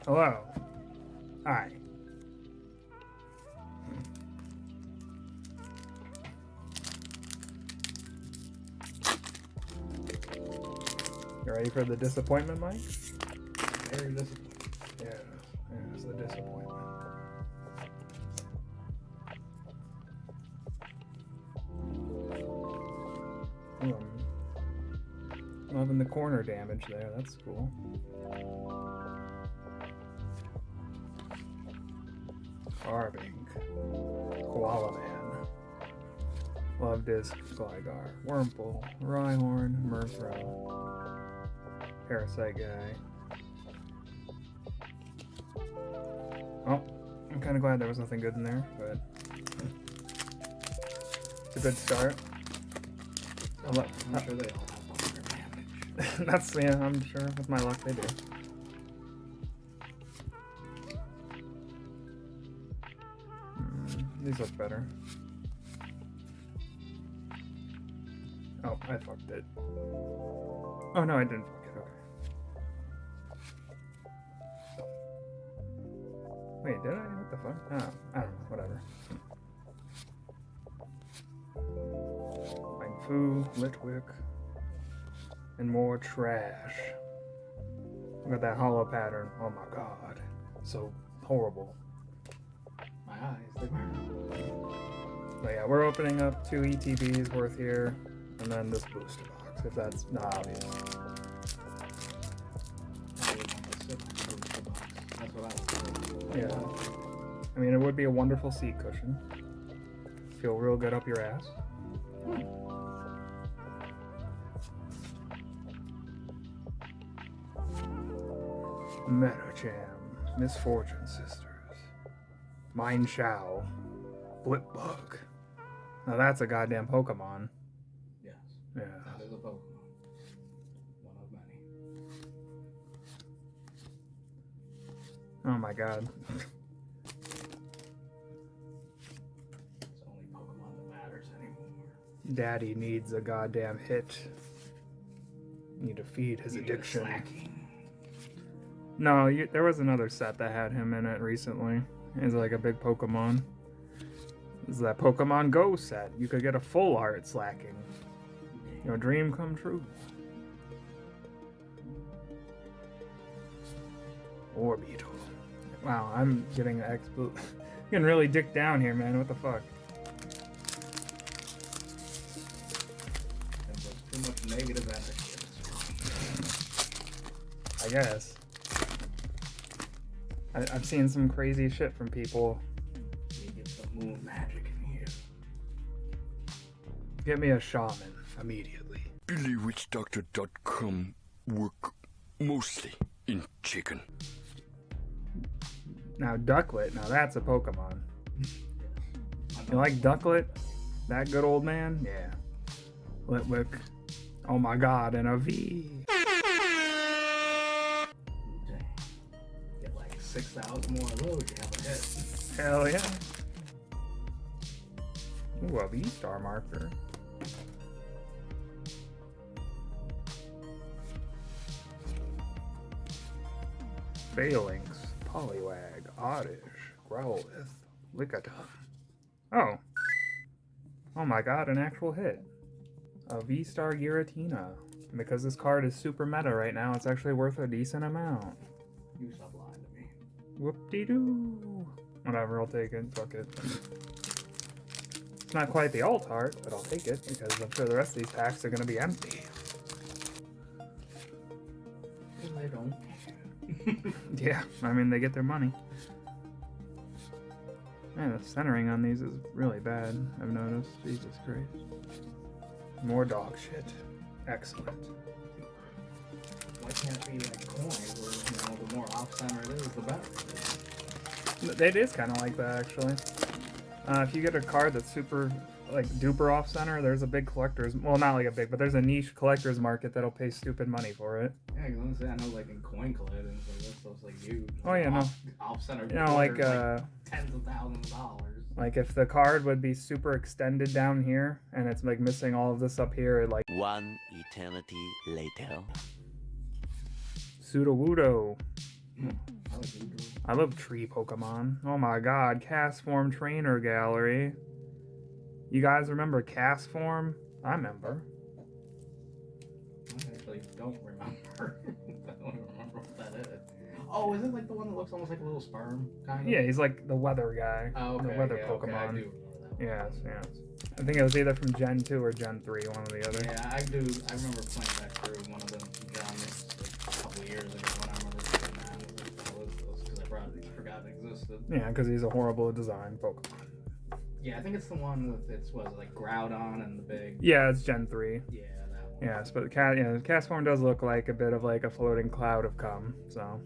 Hello. Hi. You ready for the disappointment, Mike? Very disappointed. Yeah, it's the disappointment. Ooh, I'm loving the corner damage there. That's cool. Carbink. Koala Man. Love Disc, Gligar, Wurmple, Rhyhorn, Murthra, Parasite Guy. Oh, I'm kind of glad there was nothing good in there, but it's a good start. I'm sure they all have 100 damage. That's, yeah, I'm sure with my luck they do. These look better. Oh, I fucked it. Oh no, I didn't fuck it, okay. Wait, did I? What the fuck? Oh, I don't know, whatever. Fu, Litwick, and more trash. Look at that hollow pattern. Oh my god. So horrible. My eyes, they burn. But yeah, we're opening up 2 ETBs worth here, and then this booster box, if that's not obvious. I would want to sit on the booster box. That's what I would do. Yeah. I mean, it would be a wonderful seat cushion. Feel real good up your ass. Metacham, Misfortune Sisters, Mine Shao, Blipbug. Now that's a goddamn Pokemon. Yes. Yeah. That is a Pokemon. One of many. Oh my god. It's the only Pokemon that matters anymore. Daddy needs a goddamn hit. Need to feed his addiction. Slacking. No, there was another set that had him in it recently. It's like a big Pokemon. This is that Pokemon Go set. You could get a full art Slacking. Your dream come true. Orbeetle. Wow, I'm getting getting really dicked down here, man. What the fuck? And there's too much negative energy. I guess. I've seen some crazy shit from people. You get some moon magic in here. Get me a shaman immediately. BillyWitchDoctor.com work mostly in chicken. Now Ducklet, now that's a Pokemon. You like Ducklet? That good old man? Yeah. Litwick. Oh my god, and a V. Dang. Get like 6,000 more of those, you have a hit. Hell yeah. Ooh, a V-Star marker. Phalanx, Poliwag, Oddish, Growlithe, Lickitung. Oh. Oh my god, an actual hit. A V-Star Giratina. And because this card is super meta right now, it's actually worth a decent amount. You stop lying to me. Whoop-de-doo. Whatever, I'll take it. Fuck it. It's not quite the alt art, but I'll take it because I'm sure the rest of these packs are going to be empty. Because I don't care. Yeah, I mean, they get their money. Man, the centering on these is really bad, I've noticed. Jesus Christ. More dog shit. Excellent. Why can't it be like coins where, the more off-center it is, the better? It is kind of like that, actually. If you get a card that's super, like, duper off-center, there's a big collector's... Well, not like a big, but there's a niche collector's market that'll pay stupid money for it. Yeah, because honestly, I know, like, in coin collecting, so that stuff's, like, huge. Oh, yeah, no. Off-center. You know, like, tens of thousands of dollars. Like, if the card would be super extended down here, and it's, like, missing all of this up here, like... One eternity later. Sudowoodo. I like Goodra. I love tree Pokemon. Oh my god, Castform Trainer Gallery. You guys remember Castform? I remember. I actually don't remember. I don't even remember what that is. Oh, is it like the one that looks almost like a little sperm, kind of? Yeah, he's like the weather guy. Oh, okay. The weather yeah, Pokemon. Okay, I do remember that one. Yes, yes. I think it was either from Gen 2 or Gen 3, one or the other. Yeah, I do. I remember playing that through one of them genres like, a couple years ago when I remember playing that. Because I forgot it existed. Yeah, because he's a horrible design Pokemon. Yeah, I think it's the one with like Groudon and the big. Yeah, it's Gen 3. Yeah, that one. Yes, but Castform does look like a bit of like a floating cloud of cum, so.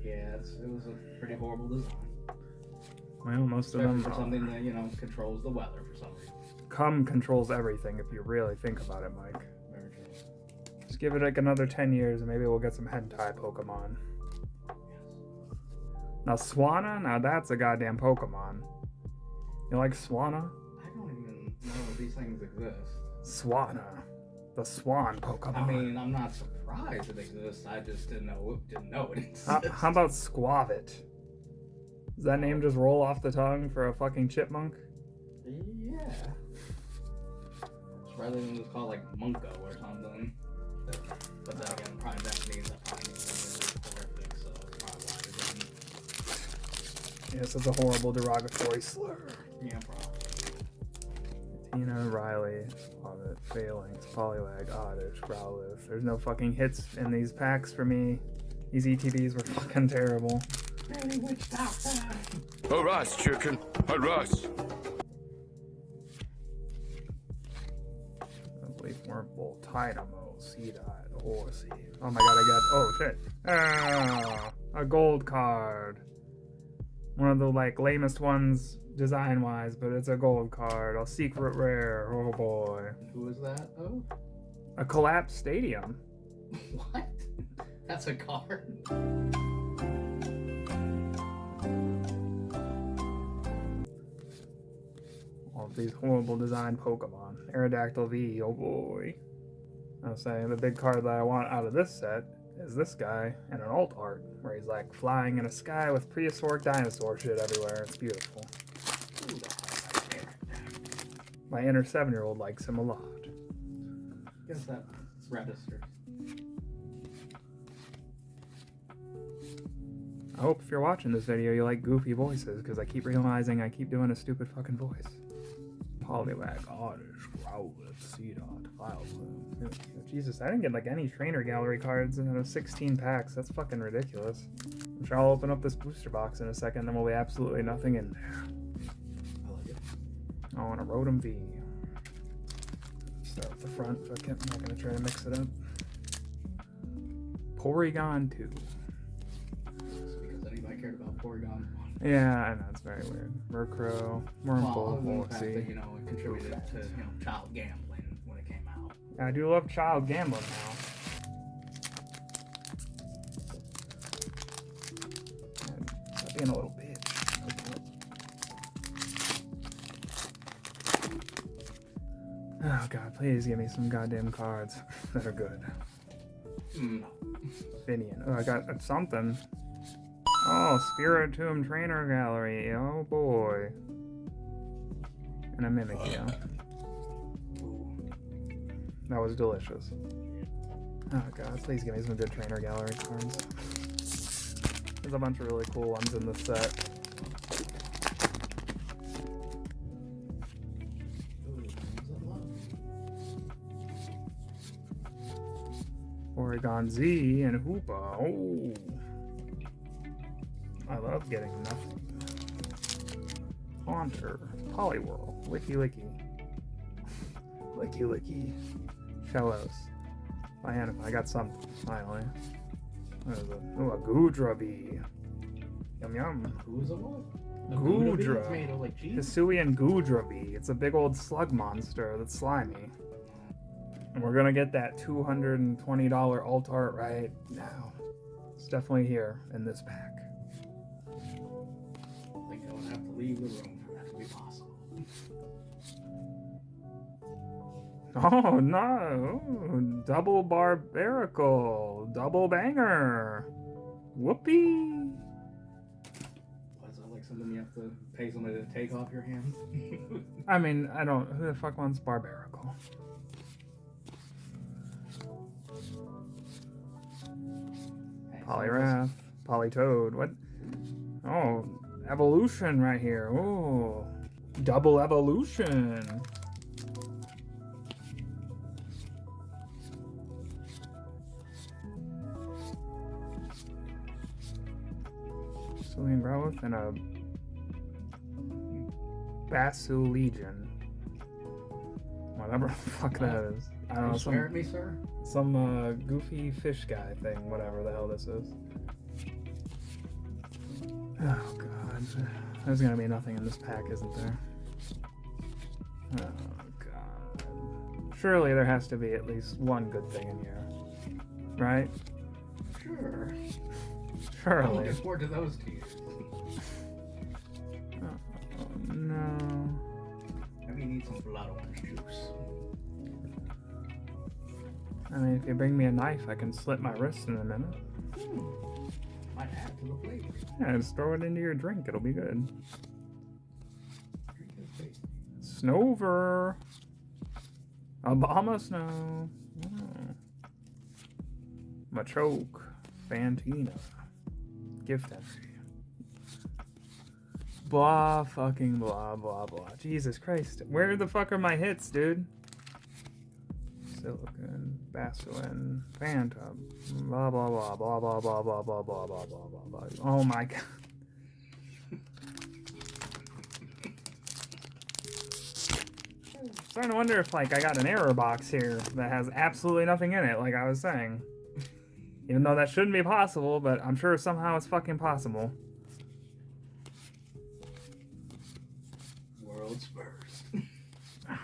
Yeah, it was a pretty horrible design. Well, most of Especially them for something that controls the weather for some reason. cum controls everything if you really think about it, Mike. Very true. Just give it like another 10 years and maybe we'll get some hentai Pokemon. Yes. Now Swanna, now that's a goddamn Pokemon. You like Swanna? I don't even know if these things exist. Swanna. The swan Pokemon. I mean, I'm not surprised it exists. I just didn't know it exists. How about Squavit? Does that name just roll off the tongue for a fucking chipmunk? Yeah. Rather than just call it like Munko or something. But then again, probably Japanese, that probably means something horrific, so it's probably why it didn't. Yes, it's a horrible derogatory slur. Yeah, probably. Tina, Riley, Squavit, Phalanx, Poliwag, Oddish, Growlithe. There's no fucking hits in these packs for me. These ETBs were fucking terrible. Really, witch doctor? Harass, chicken. Harass. Leafwormple, Tynamo, Seedot, Horsey. Oh my god, I got. Oh shit. Ah, a gold card. One of the like lamest ones design wise, but it's a gold card. A secret rare. Oh boy. Who is that? Oh? A collapsed stadium. What? That's a card? All of these horrible design Pokemon. Aerodactyl V, oh boy. I was saying the big card that I want out of this set is this guy and an alt art where he's like flying in a sky with prehistoric dinosaur shit everywhere. It's beautiful. Who the hell is that? My inner 7-year-old likes him a lot. Guess that registers. I hope if you're watching this video you like goofy voices because I keep realizing I keep doing a stupid fucking voice. Poliwag, Oddish, Growlithe, Seedot, Vileplume. Jesus, I didn't get like any trainer gallery cards in those 16 packs. That's fucking ridiculous. I'm sure I'll open up this booster box in a second and there will be absolutely nothing in there. I like it. I want a Rotom V. Start with the front. Fuck it, I'm not gonna try to mix it up. Porygon 2. Because anybody cared about Porygon 1. Yeah, I know, it's very weird. Murkrow, Wurmple, Well, the fact Horsey. that, it contributed to, child gambling when it came out. I do love child gambling now. Stop being a little bitch. Oh god, please give me some goddamn cards that are good. No. Finian. Oh, I got something. Oh, Spiritomb Trainer Gallery. Oh boy. And a Mimikyu. That was delicious. Oh god, please give me some good Trainer Gallery cards. There's a bunch of really cool ones in this set. Oregon Z and Hoopa. Oh. I love getting nothing. Haunter, Poliwhirl, Licky Licky. Licky Licky. Shellos. I got something, finally. What is it? Oh, a Goodrabee. Yum yum. Who's a what? A Goodra. It's made of like cheese? Hisuian Goodrabee. It's a big old slug monster that's slimy. And we're gonna get that $220 alt art right now. It's definitely here in this pack. I think I would have to leave the room for that to be possible. Oh no! Ooh, double barbarical, double banger. Whoopee! something you have to pay somebody to take off your hands? I mean, I don't. Who the fuck wants Barbaracle? Hey, Poliwrath, Politoad. What? Oh, evolution right here. Oh, double evolution. Celine Growth and a Basulegion. Whatever the fuck that is. I don't know. You swear at me, sir? Some goofy fish guy thing, whatever the hell this is. Oh god. There's gonna be nothing in this pack, isn't there? Oh god. Surely there has to be at least one good thing in here. Right? Sure. I'm Surely. looking forward to those tears. Oh no. Maybe you need some blood orange juice. I mean, if you bring me a knife, I can slit my wrist in a minute. Might add to the flavor. Yeah, just throw it into your drink. It'll be good. Drink is tasty. Snover. Obama Snow. Oh. Machoke. Fantina. Gift entry. Blah fucking blah blah blah. Jesus Christ. Where the fuck are my hits, dude? Silicon, Basculin, Phantom, blah blah blah blah blah blah blah blah blah blah blah blah blah. Oh my god. Starting to wonder if like I got an error box here that has absolutely nothing in it, like I was saying. Even though that shouldn't be possible, but I'm sure somehow it's fucking possible. World's first.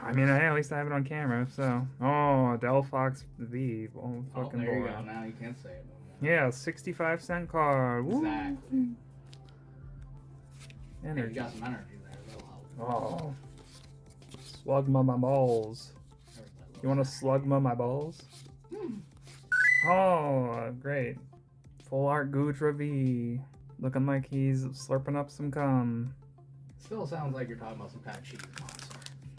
I mean, hey, at least I have it on camera, so. Oh, Delphox V. Oh, fucking there you boy. go. Now you can't say it no more. Yeah, 65-cent card. Woo. Exactly. Hey, you Energy. got some energy there. That'll help. Oh. Slugma my balls. You want to slugma my balls? Oh, great. Full art Gudra V. Looking like he's slurping up some cum. Still sounds like you're talking about some kind of cheese monster.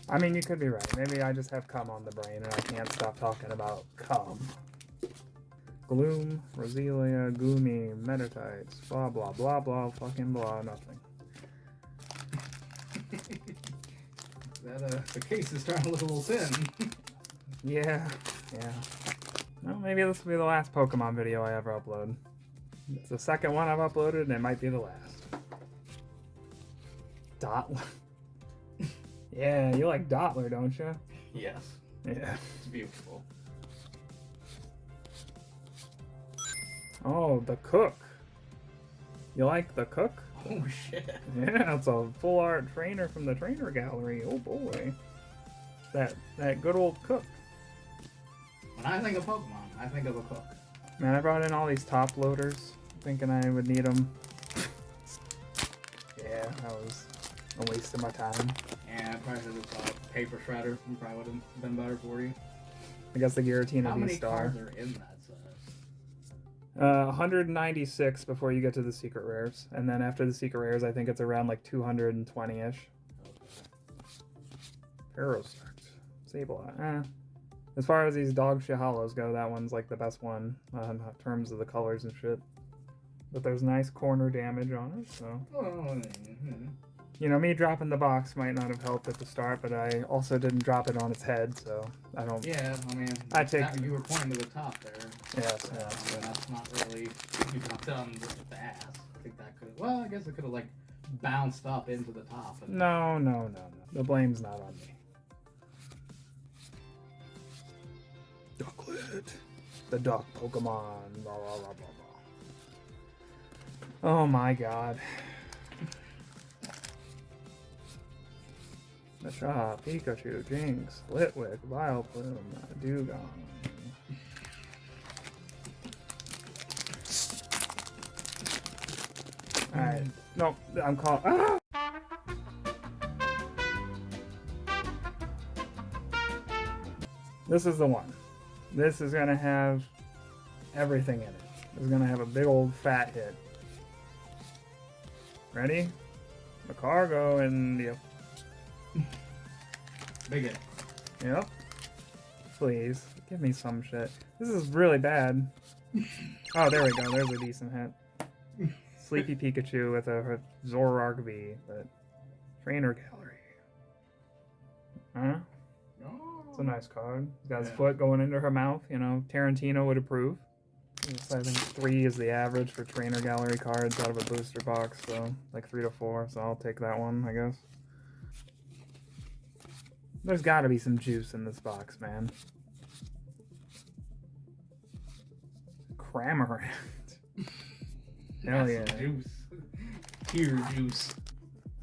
I mean, you could be right. Maybe I just have cum on the brain and I can't stop talking about cum. Gloom, Roselia, Goomy, Metatites, blah blah blah blah, fucking blah, nothing. The case is starting to look a little thin. Yeah. Well, maybe this will be the last Pokemon video I ever upload. It's the second one I've uploaded and it might be the last. Dottler. Yeah, you like Dottler, don't you? Yes. Yeah. It's beautiful. Oh, the Cook. You like the Cook? Oh shit. Yeah, it's a full art trainer from the trainer gallery. Oh boy. That good old Cook. When I think of Pokemon, I think of a cook. Man, I brought in all these top loaders, thinking I would need them. Yeah, that was a waste of my time. Yeah, I probably should have thought paper shredder. Probably would have been better for you. I guess the Giratina How many V-Star. cards are in that set? 196 before you get to the secret rares. And then after the secret rares, I think it's around like 220-ish. Parasect. Sableye. As far as these dog shit hollows go, that one's like the best one in terms of the colors and shit. But there's nice corner damage on it, so. Oh, You know, me dropping the box might not have helped at the start, but I also didn't drop it on its head, so I don't. yeah, I mean, I take- you were pointing to the top there. Yes, So, yes. that's not really, you dropped on the ass. I think that could, well, I guess it could have like bounced up into the top. And, No. The blame's not on me. Ducklet. The duck Pokemon. Blah, blah, blah, blah, blah. Oh my god. Machop, Pikachu, Jinx, Litwick, Vileplume, Dewgong. Alright. No, I'm calling. Ah! This is the one. This is gonna have everything in it. It's gonna have a big old fat hit. Ready? The cargo and yep. Big hit. Yep. Please give me some shit. This is really bad. Oh, there we go. There's a decent hit. Sleepy Pikachu with a Zoroark V, but trainer gallery. Huh? It's a nice card. He's got his foot going into her mouth. You know, Tarantino would approve. I think 3 is the average for trainer gallery cards out of a booster box, so like 3 to 4. So I'll take that one, I guess. There's got to be some juice in this box, man. Cramorant. Hell yeah. Juice. Pure juice.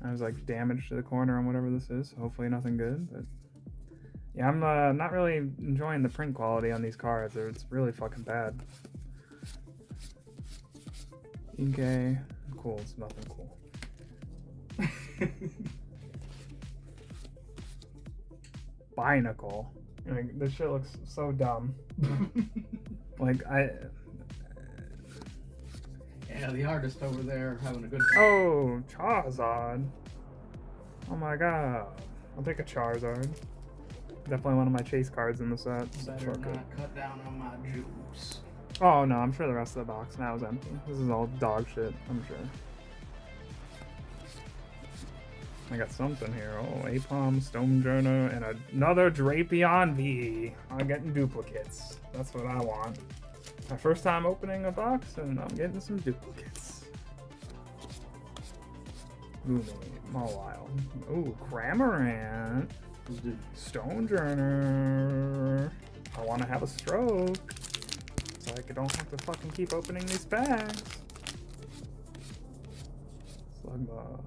I was like damage to the corner on whatever this is. Hopefully nothing good, but yeah, I'm not really enjoying the print quality on these cards. It's really fucking bad. Okay, cool. It's nothing cool. Binacle. Like, this shit looks so dumb. Like Yeah, the artist over there having a good time. Oh, Charizard. Oh my god. I'll take a Charizard. Definitely one of my chase cards in the set. Better not cut down on my juice. Oh no, I'm sure the rest of the box now is empty. This is all dog shit, I'm sure. I got something here. Oh, Apom, Stonejourner, and another Drapion V. I'm getting duplicates. That's what I want. My first time opening a box, and I'm getting some duplicates. Lumi, Mawile. Ooh, Cramorant. Stonejourner. I want to have a stroke, so I don't have to fucking keep opening these packs. Slugma.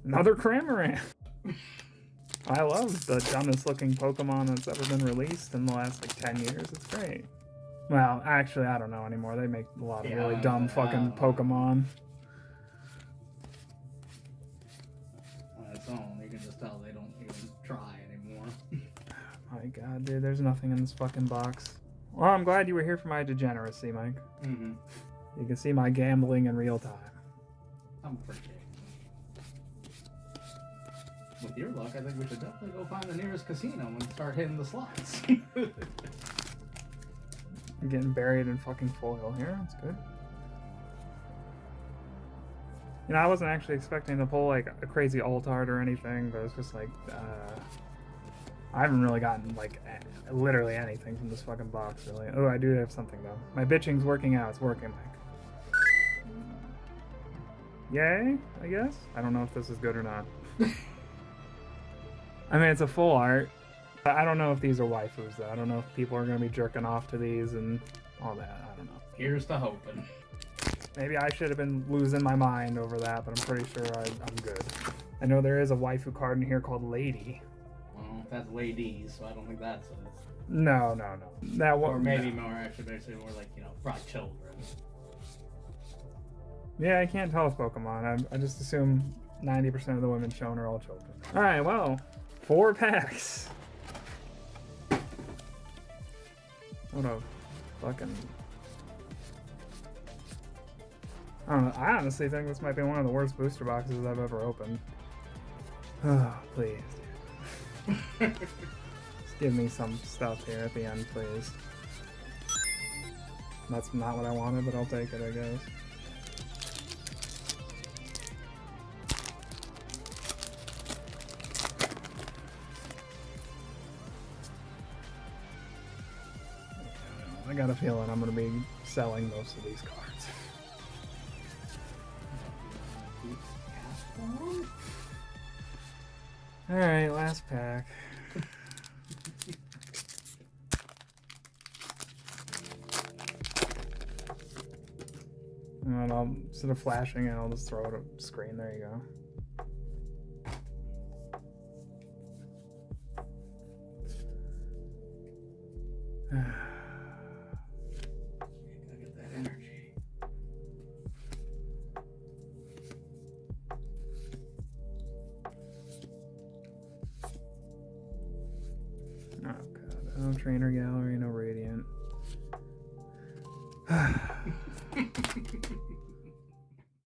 Another Cramorant. I love the dumbest looking Pokemon that's ever been released in the last like 10 years. It's great. Well, actually, I don't know anymore. They make a lot of really dumb fucking Pokemon. On its own, you can just tell they don't even try anymore. My god, dude, there's nothing in this fucking box. Well, I'm glad you were here for my degeneracy, Mike. Mm-hmm. You can see my gambling in real time. I'm pretty. With your luck, I think we should definitely go find the nearest casino and start hitting the slots. I'm getting buried in fucking foil here. That's good. You know, I wasn't actually expecting to pull like a crazy alt art or anything, but it's just like, I haven't really gotten like literally anything from this fucking box, really. Oh, I do have something though. My bitching's working out. It's working, Mike. Yay, I guess. I don't know if this is good or not. I mean, it's a full art. I don't know if these are waifus, though. I don't know if people are going to be jerking off to these and all that. I don't know. Here's to hoping. Maybe I should have been losing my mind over that, but I'm pretty sure I'm good. I know there is a waifu card in here called Lady. Well, that's ladies, so I don't think that's it. No. That one. Or maybe more, actually, basically more like, you know, for children. Yeah, I can't tell with Pokemon. I just assume 90% of the women shown are all children. Alright, well, 4 packs. What a fucking... I don't know. I honestly think this might be one of the worst booster boxes I've ever opened. Oh, please. Just give me some stuff here at the end, please. That's not what I wanted, but I'll take it, I guess. I got a feeling I'm going to be selling most of these cards. Alright, last pack. And I'll, instead of flashing it, I'll just throw it up the screen. There you go. No trainer gallery, no radiant.